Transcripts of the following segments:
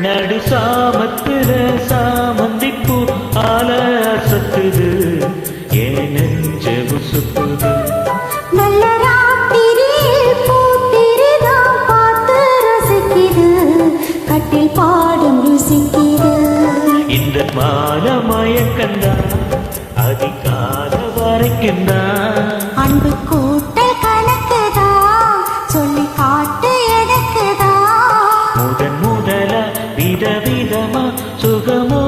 நடு சாமத்துல சாமந்திப்பூ ஆல அசத்துது ஏன் நெஞ்ச உசுப்புது நல்ல ராத்திரியில் பூத்திருதான் பார்த்து ரசிக்குது கட்டில் பாடும் ருசிக்குது இந்த மான மயக்கந்தான் அதிகால வரைக்குந்தான் அன்பு கூட்டல் கணக்குதான் சொல்லி காட்டு எனக்குதான் முதன் முதல விதவிதமா சுகமோ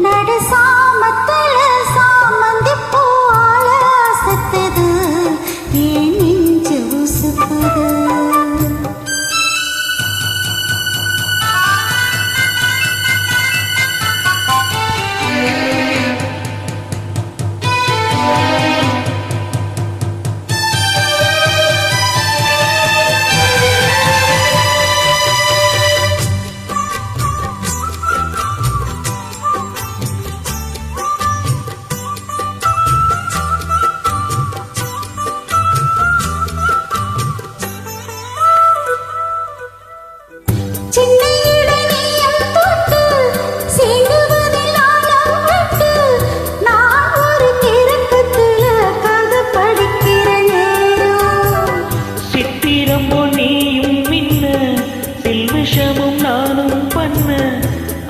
நடு சாமத்துல சாமந்தி பூவால அசத்துது ஏன் நெஞ்சு உசுப்புது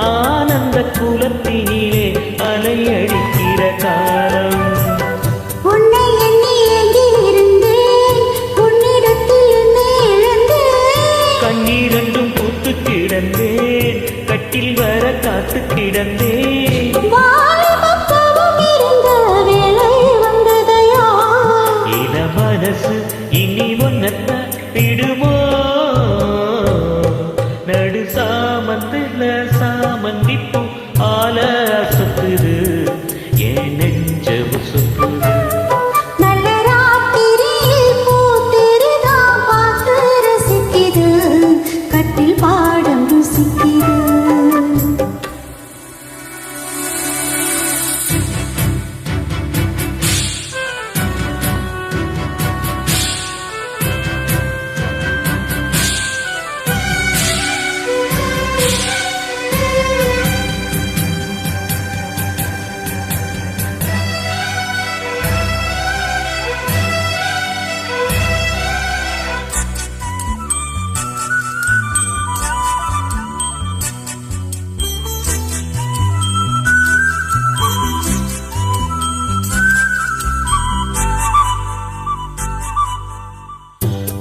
ஆனந்த குலத்தினிலே அலையடிக்கிற காலம் உன்னை எண்ணி எங்கிருந்தேன் உன்னிடத்தில் என்னை இழந்தேன் கண்ணீரண்டும் பூத்து கிடந்தேன் கட்டில் வர காத்து கிடந்தேன் வாலிபப்பவும் இருந்த வேளை வந்ததையா இன மனசு இனி ஒன்னத்தான் விடுமோ நடு சாமத்துல சாமந்திப்பூ ஆல அசத்துது ஏன் நெஞ்ச உசுப்புது நல்ல ராத்திரியில் பூத்திருதான் பார்த்து ரசிக்குது கட்டில் பாடம் ருசிக்குது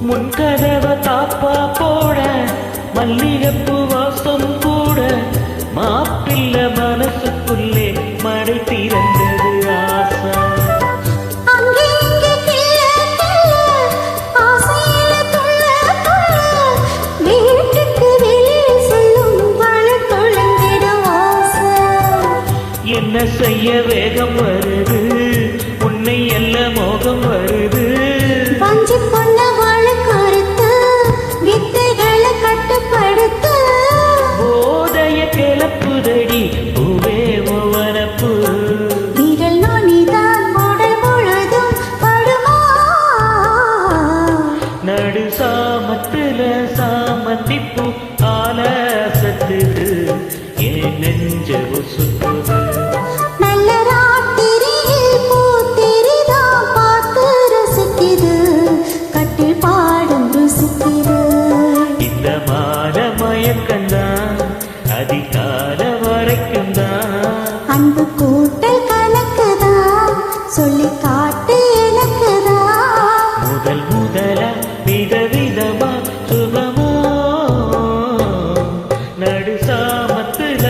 முன்கதவ தாப்பா போட மல்லிகைப்பூ வாசம் கூட மாப்பிள்ள மனசுக்குள்ளே மடை திறந்தது ஆசை என்ன செய்ய வேகம் வருது உன்னை எல்ல மோகம் வருது பஞ்சு பொண்ண வாழ கருத்து வித்தைகளை கட்டுப்படுத்து போதைய கிளப்புதடி பூவே ஒவ்வனப்பு விரல் நுனிதான் உடல் முழுதும் படுமா நடு சாமத்துல சாமந்திப்பூ ஆல அசத்துது ஏன் நெஞ்ச உசுப்புது நல்ல ராத்திரியில் பூத்திருதான் பார்த்து ரசிக்குது கட்டில் பாடும் ருசிக்குது இந்த மான மயக்கந்தான் அதிகால வரைக்கும்தான் அன்பு கூட்டல் கணக்குதான் சொல்லி காட்டு எனக்குதான் முதல் முதல விதவிதமா சுகமோ நடு சாமத்துல